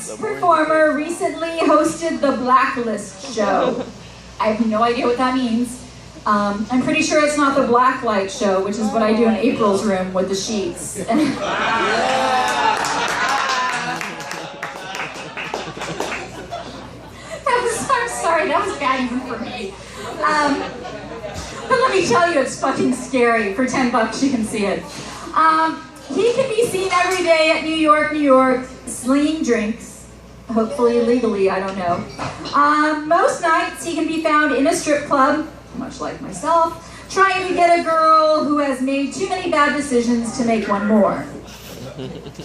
next performer recently hosted the Blacklist show. I have no idea what that means. I'm pretty sure it's not the Blacklight show, which is what I do in April's room with the sheets. I'm sorry, that was bad even for me. But let me tell you, it's fucking scary. For $10 you can see it. He can be seen every day at New York, slinging drinks. Hopefully legally, I don't know. Most nights he can be found in a strip club, much like myself, trying to get a girl who has made too many bad decisions to make one more.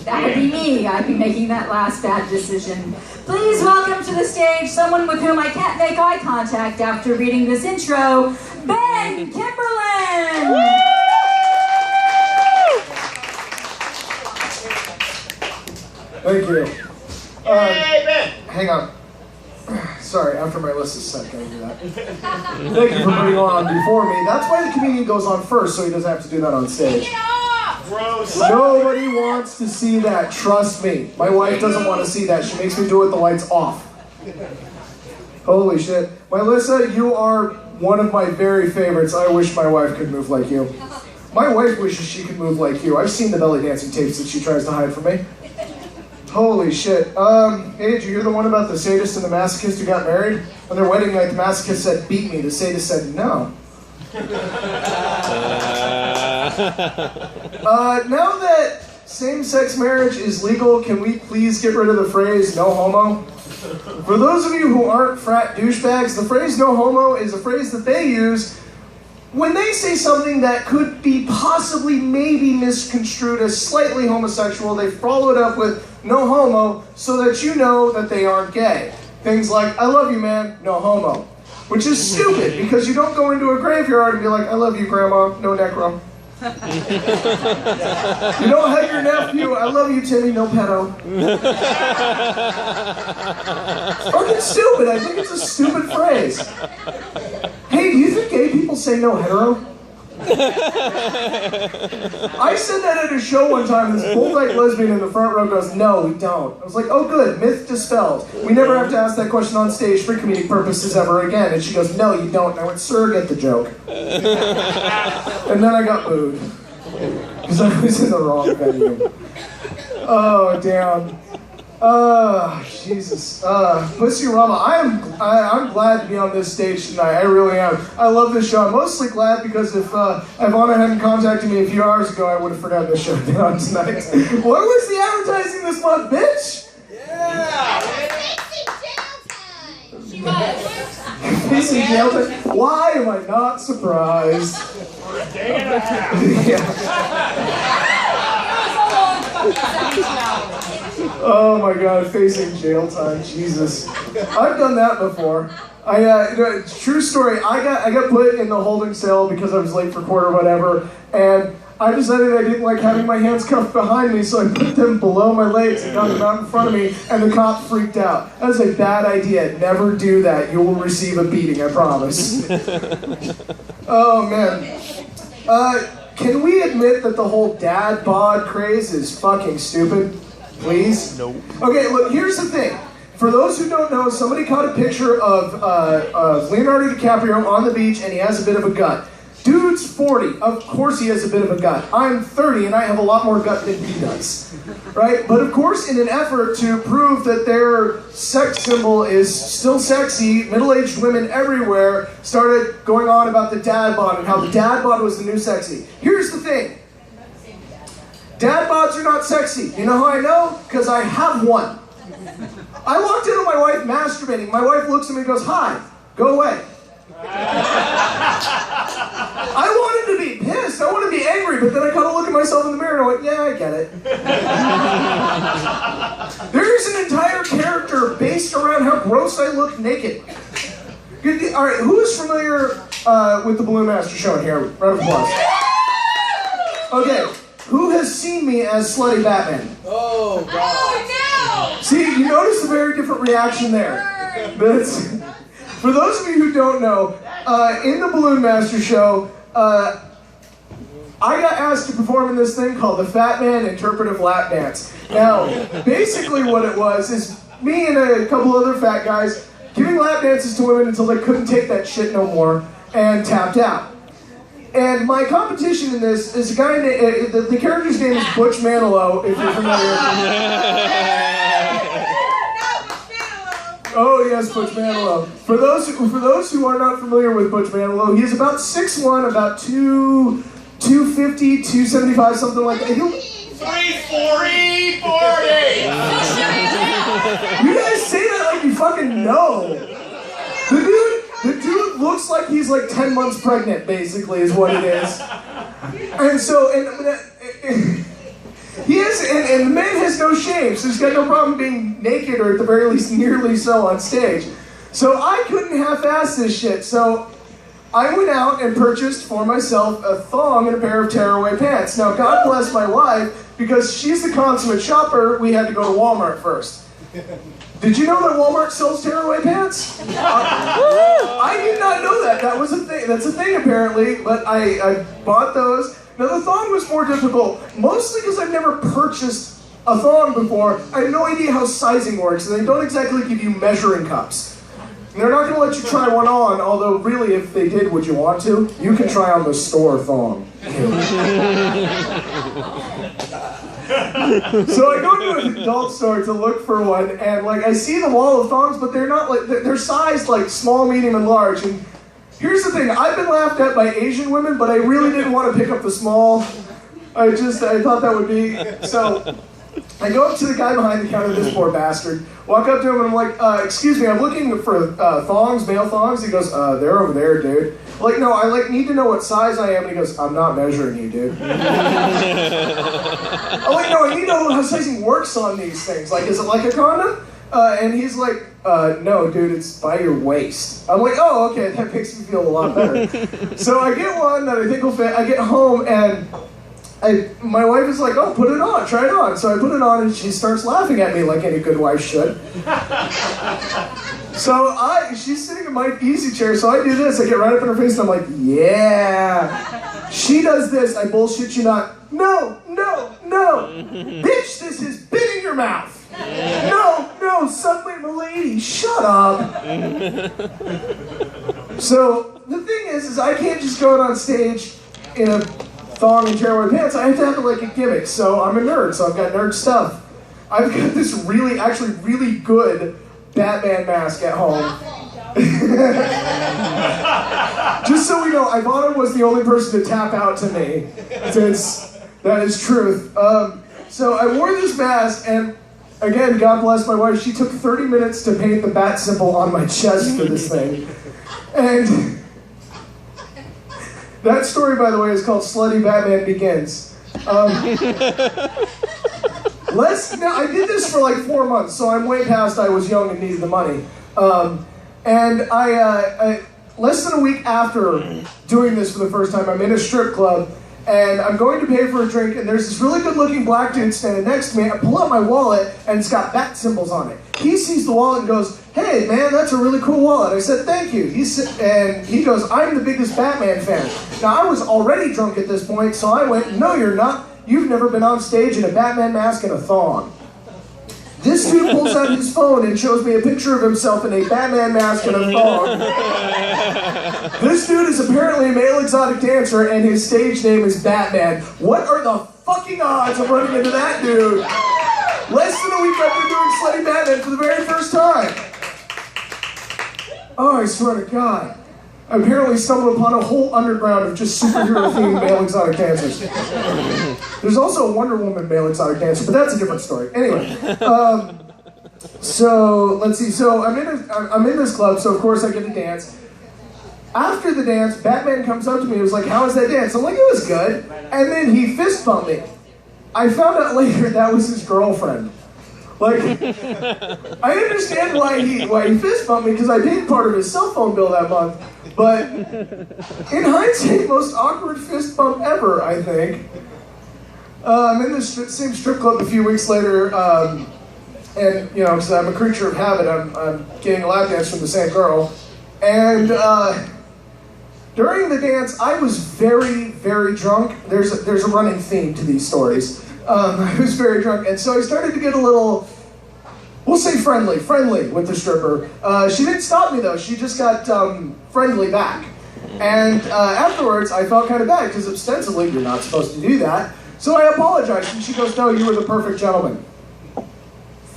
That would be me. I'd be making that last bad decision. Please welcome to the stage someone with whom I can't make eye contact after reading this intro, Ben Kimberlin! Thank you. Hey, Ben! Hang on. Sorry, after my list is set, can I do that? Thank you for putting on before me. That's why the comedian goes on first, so he doesn't have to do that on stage. Gross. Nobody wants to see that, trust me. My wife doesn't want to see that. She makes me do it with the lights off. Holy shit. Melissa, you are one of my very favorites. I wish my wife could move like you. My wife wishes she could move like you. I've seen the belly dancing tapes that she tries to hide from me. Holy shit. Hey, did you hear the one about the sadist and the masochist who got married? On their wedding night, the masochist said, "Beat me." The sadist said, "No." Now that same-sex marriage is legal, can we please get rid of the phrase, "no homo"? For those of you who aren't frat douchebags, the phrase "no homo" is a phrase that they use when they say something that could be possibly maybe misconstrued as slightly homosexual. They follow it up with "no homo" so that you know that they aren't gay. Things like, "I love you, man, no homo." Which is stupid, because you don't go into a graveyard and be like, "I love you, grandma, no necro." You don't hug your nephew, "I love you, Timmy, no pedo." It's fucking stupid. I think it's a stupid phrase. Hey, do you think gay people say no hetero? I said that at a show one time, and this bull-dyke lesbian in the front row goes, "No, we don't." I was like, "Oh good, myth dispelled. We never have to ask that question on stage for comedic purposes ever again." And she goes, "No, you don't." And I went, "Sir, get the joke." And then I got booed. Because I was in the wrong venue. Oh, damn. Jesus. Pussyrama, I'm glad to be on this stage tonight. I really am. I love this show. I'm mostly glad because if Ivana hadn't contacted me a few hours ago, I would have forgotten this show on tonight. What was the advertising this month, bitch? Yeah! She was. Facing jail time? Why am I not surprised? Yeah. Oh my god, facing jail time, Jesus. I've done that before. True story, I got put in the holding cell because I was late for court or whatever, and I decided I didn't like having my hands cuffed behind me, so I put them below my legs and got them out in front of me, and the cop freaked out. That was a bad idea. Never do that. You will receive a beating, I promise. Oh man. Can we admit that the whole dad bod craze is fucking stupid? Please? Nope. Okay, look, here's the thing. For those who don't know, somebody caught a picture of Leonardo DiCaprio on the beach, and he has a bit of a gut. Dude's 40. Of course he has a bit of a gut. I'm 30, and I have a lot more gut than he does. Right? But of course, in an effort to prove that their sex symbol is still sexy, middle-aged women everywhere started going on about the dad bod and how the dad bod was the new sexy. Here's the thing. Dad bods are not sexy. You know how I know? Because I have one. I walked in on my wife masturbating. My wife looks at me and goes, "Hi, go away." I wanted to be pissed. I wanted to be angry, but then I kind of look at myself in the mirror and I went, "Yeah, I get it." There's an entire character based around how gross I look naked. All right, who is familiar with the Balloon Master show in here? Round of applause. Okay. Who has seen me as Slutty Batman? Oh, God. Oh, no! See, you notice a very different reaction there. That's, for those of you who don't know, in the Balloon Master show, I got asked to perform in this thing called the Fat Man Interpretive Lap Dance. Now, basically what it was is me and a couple other fat guys giving lap dances to women until they couldn't take that shit no more and tapped out. And my competition in this is a guy named, the character's name is Butch Manilow, if you're familiar. Oh yes, Butch Manilow. For those who are not familiar with Butch Manilow, he is about 6'1", about 250, 275, something like that. 340, 40! You guys say that like you fucking know. The dude looks like he's like 10 months pregnant, basically, is what it is. And so, he is, and the man has no shame, so he's got no problem being naked, or at the very least nearly so, on stage. So I couldn't half-ass this shit, so I went out and purchased for myself a thong and a pair of tearaway pants. Now, God bless my wife, because she's the consummate shopper, we had to go to Walmart first. Did you know that Walmart sells tearaway pants? I did not know that. That was a thing. That's a thing apparently, but I bought those. Now the thong was more difficult, mostly because I've never purchased a thong before. I have no idea how sizing works, and they don't exactly give you measuring cups. And they're not going to let you try one on, although really if they did, would you want to? You can try on the store thong. So I go to an adult store to look for one, and like I see the wall of thongs, but they're not like, they're sized like small, medium, and large. And here's the thing, I've been laughed at by Asian women, but I really didn't want to pick up the small. I thought that would be, so I go up to the guy behind the counter, this poor bastard, walk up to him and I'm like, excuse me, I'm looking for thongs, male thongs. He goes, they're over there, dude. I'm like, no, I need to know what size I am. And he goes, I'm not measuring you, dude. I'm like, no, I need to know how sizing works on these things. Like, is it like a condom? And he's like, no, dude, it's by your waist. I'm like, oh, okay, that makes me feel a lot better. So I get one that I think will fit. I get home and my wife is like, oh, put it on, try it on. So I put it on and she starts laughing at me like any good wife should. So she's sitting in my easy chair, so I do this. I get right up in her face and I'm like, yeah. She does this, I bullshit you not. No. Bitch, this is spit in your mouth. No, suddenly milady, shut up. So the thing is I can't just go out on stage in a thong and tearaway pants. I have to have like a gimmick, so I'm a nerd, so I've got nerd stuff. I've got this actually really good Batman mask at home. Just so we know, Ivana was the only person to tap out to me, since that is truth. So I wore this mask, and again, God bless my wife, she took 30 minutes to paint the bat symbol on my chest for this thing. And that story, by the way, is called Slutty Batman Begins. Now, I did this for like 4 months, so I'm way past I was young and needed the money. And I less than a week after doing this for the first time, I'm in a strip club, and I'm going to pay for a drink, and there's this really good-looking black dude standing next to me. I pull out my wallet, and it's got bat symbols on it. He sees the wallet and goes, hey, man, that's a really cool wallet. I said, thank you. And he goes, I'm the biggest Batman fan. Now, I was already drunk at this point, so I went, no, you're not. You've never been on stage in a Batman mask and a thong. This dude pulls out his phone and shows me a picture of himself in a Batman mask and a thong. This dude is apparently a male exotic dancer, and his stage name is Batman. What are the fucking odds of running into that dude? Less than a week after doing Slutty Batman for the very first time. Oh, I swear to God. I apparently stumbled upon a whole underground of just superhero-themed male exotic dancers. There's also a Wonder Woman male exotic dancer, but that's a different story. Anyway, so let's see. So I'm in this club, so of course I get to dance. After the dance, Batman comes up to me and was like, how was that dance? I'm like, it was good. And then he fist bumped me. I found out later that was his girlfriend. Like, I understand why he fist bumped me, because I paid part of his cell phone bill that month. But in hindsight, most awkward fist bump ever, I think. I'm in this same strip club a few weeks later, and you know, because I'm a creature of habit, I'm getting a lap dance from the same girl, and During the dance, I was very, very drunk. There's a running theme to these stories. I was very drunk, and so I started to get a little, we'll say friendly with the stripper. She didn't stop me though, she just got friendly back. And afterwards, I felt kind of bad, because ostensibly, you're not supposed to do that. So I apologized, and she goes, no, you were the perfect gentleman.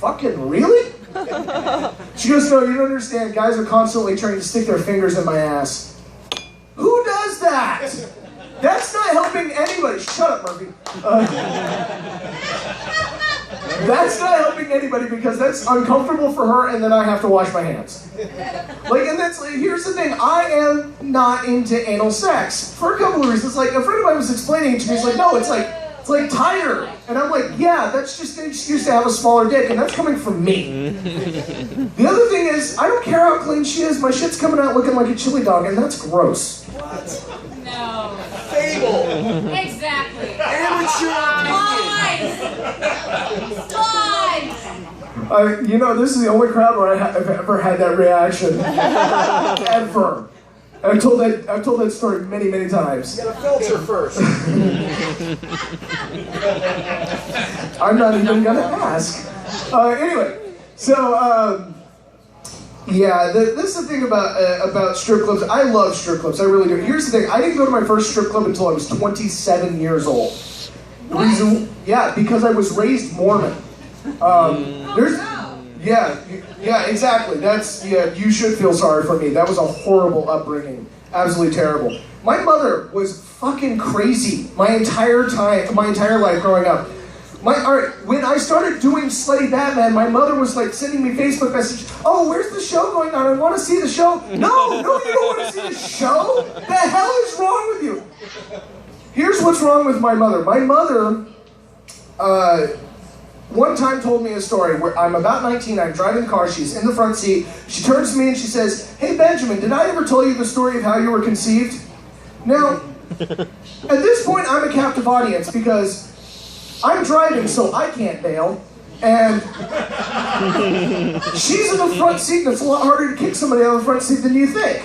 Fucking really? She goes, no, you don't understand, guys are constantly trying to stick their fingers in my ass. Who does that? That's not helping anybody. Shut up, Murphy. That's not helping anybody because that's uncomfortable for her, and then I have to wash my hands. And here's the thing, I am not into anal sex for a couple of reasons. Like, a friend of mine was explaining it to me, he's like, no, it's like tighter. And I'm like, yeah, that's just an excuse to have a smaller dick, and that's coming from me. The other thing is, I don't care how clean she is, my shit's coming out looking like a chili dog, and that's gross. What? No. Fable. Exactly. Amateur Lies. This is the only crowd where I've ever had that reaction. Ever. I've told that story many, many times. You gotta filter first. I'm not even gonna ask. Anyway, so this is the thing about strip clubs. I love strip clubs. I really do. Here's the thing. I didn't go to my first strip club until I was 27 years old. The reason, because I was raised Mormon. Yeah, exactly. You should feel sorry for me. That was a horrible upbringing. Absolutely terrible. My mother was fucking crazy my entire life growing up. When I started doing Slutty Batman, my mother was like sending me Facebook messages. Oh, where's the show going on? I want to see the show. No, you don't want to see the show? The hell is wrong with you? Here's what's wrong with my mother. My mother, one time told me a story where I'm about 19, I'm driving the car, she's in the front seat, she turns to me and she says, hey Benjamin, did I ever tell you the story of how you were conceived? Now, at this point I'm a captive audience because I'm driving so I can't bail, and she's in the front seat and it's a lot harder to kick somebody out of the front seat than you think.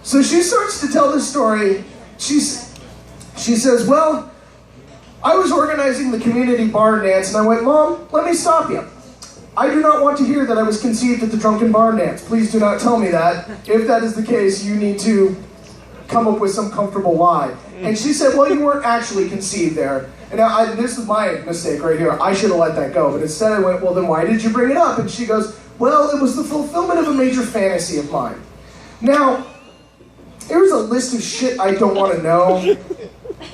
So she starts to tell this story, she says, well, I was organizing the community barn dance, and I went, Mom, let me stop you. I do not want to hear that I was conceived at the drunken barn dance. Please do not tell me that. If that is the case, you need to come up with some comfortable lie. And she said, well, you weren't actually conceived there. And now, this is my mistake right here. I should have let that go. But instead I went, well, then why did you bring it up? And she goes, well, it was the fulfillment of a major fantasy of mine. Now, there's a list of shit I don't want to know.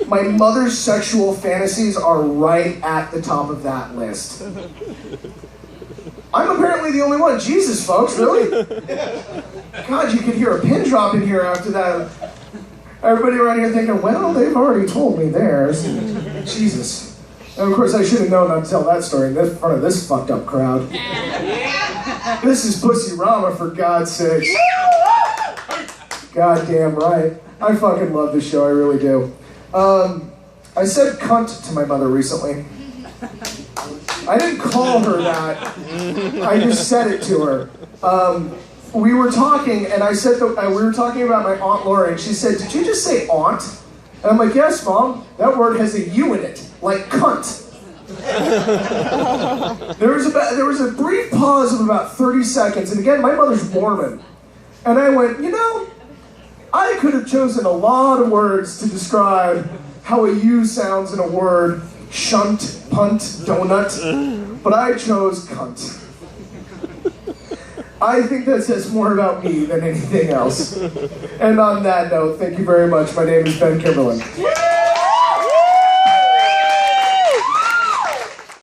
My mother's sexual fantasies are right at the top of that list. I'm apparently the only one. Jesus, folks, really? God, you could hear a pin drop in here after that. Everybody around here thinking, well, they've already told me theirs. Jesus. And of course, I should have known not to tell that story in front of this fucked up crowd. This is Pussyrama, for God's sake. Goddamn right. I fucking love this show, I really do. I said cunt to my mother recently. I didn't call her that. I just said it to her. We were talking, and I said that we were talking about my Aunt Lori, and she said, did you just say aunt? And I'm like, yes, Mom. That word has a U in it, like cunt. There was a brief pause of about 30 seconds, and again, my mother's Mormon. And I went, I could have chosen a lot of words to describe how a U sounds in a word, shunt, punt, donut, but I chose cunt. I think that says more about me than anything else. And on that note, thank you very much. My name is Ben Kimberlin.